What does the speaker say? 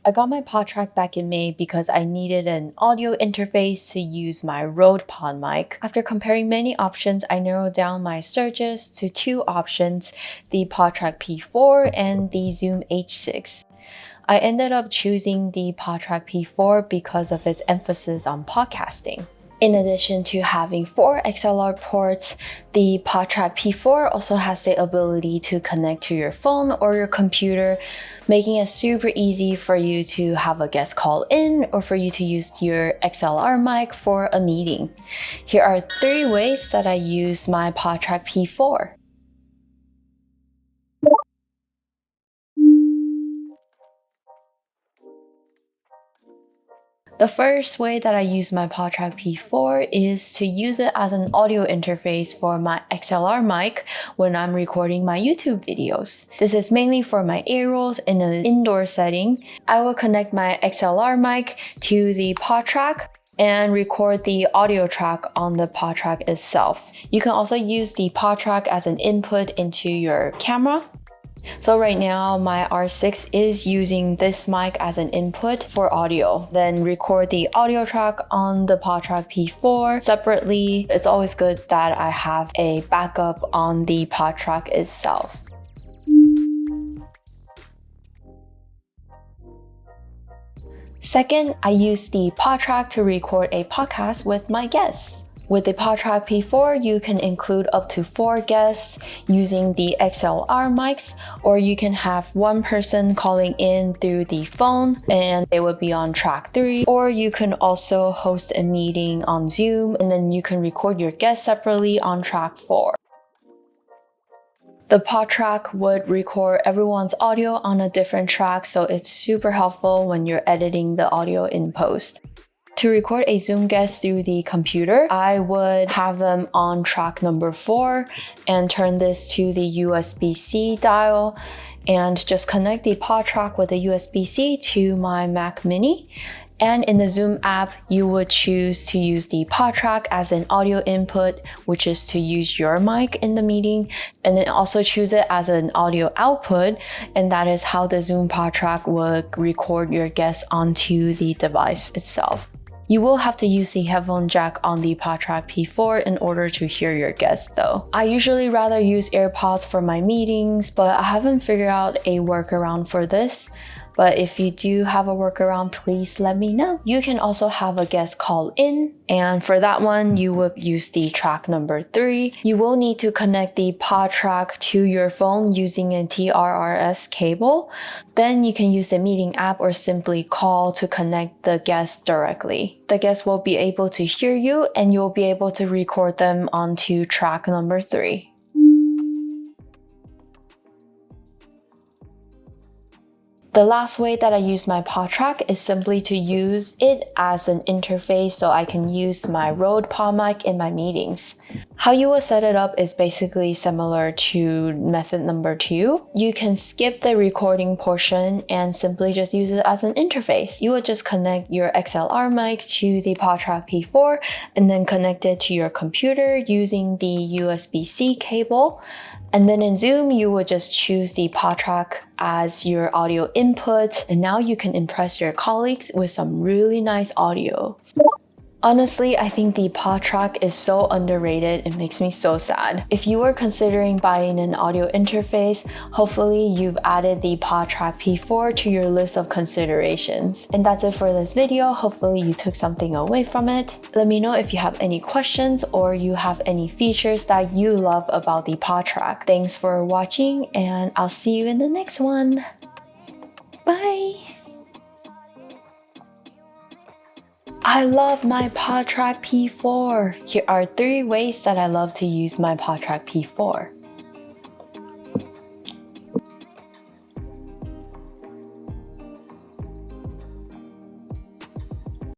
I got my Podtrak back in May because I needed an audio interface to use my Rode Pod mic. After comparing many options, I narrowed down my searches to two options, the Podtrak P4 and the Zoom H6. I ended up choosing the Podtrak P4 because of its emphasis on podcasting. In addition to having 4 XLR ports, the Podtrak P4 also has the ability to connect to your phone or your computer, making it super easy for you to have a guest call in or for you to use your XLR mic for a meeting. Here are 3 ways that I use my Podtrak P4. The first way that I use my Podtrak P4 is to use it as an audio interface for my XLR mic when I'm recording my YouTube videos. This is mainly for my A-rolls in an indoor setting. I will connect my XLR mic to the Podtrak and record the audio track on the Podtrak itself. You can also use the Podtrak as an input into your camera. So right now, my R6 is using this mic as an input for audio. Then record the audio track on the Podtrak P4 separately. It's always good that I have a backup on the Podtrak itself. Second, I use the Podtrak to record a podcast with my guests. With the Podtrak P4, you can include up to 4 guests using the XLR mics, or you can have one person calling in through the phone and they would be on track 3, or you can also host a meeting on Zoom and then you can record your guests separately on track 4. The Podtrak would record everyone's audio on a different track, so it's super helpful when you're editing the audio in post. To record a Zoom guest through the computer, I would have them on track number 4 and turn this to the USB-C dial and just connect the Podtrak with the USB-C to my Mac Mini. And in the Zoom app, you would choose to use the Podtrak as an audio input, which is to use your mic in the meeting, and then also choose it as an audio output, and that is how the Zoom Podtrak would record your guest onto the device itself. You will have to use the headphone jack on the Podtrak P4 in order to hear your guests though. I usually rather use AirPods for my meetings, but I haven't figured out a workaround for this. But if you do have a workaround, please let me know. You can also have a guest call in, and for that one, you would use the track number 3. You will need to connect the Podtrak to your phone using a TRRS cable. Then you can use the meeting app or simply call to connect the guest directly. The guest will be able to hear you and you'll be able to record them onto track number 3. The last way that I use my Podtrak is simply to use it as an interface so I can use my Rode Pod mic in my meetings. How you will set it up is basically similar to method number 2. You can skip the recording portion and simply just use it as an interface. You would just connect your XLR mic to the Podtrak P4 and then connect it to your computer using the USB-C cable. And then in Zoom, you would just choose the Podtrak as your audio input, and now you can impress your colleagues with some really nice audio. Honestly, I think the Podtrak is so underrated, it makes me so sad. If you were considering buying an audio interface, hopefully you've added the Podtrak P4 to your list of considerations. And that's it for this video. Hopefully you took something away from it. Let me know if you have any questions or you have any features that you love about the Podtrak. Thanks for watching, and I'll see you in the next one. Bye! I love my Podtrak P4. Here are 3 ways that I love to use my Podtrak P4.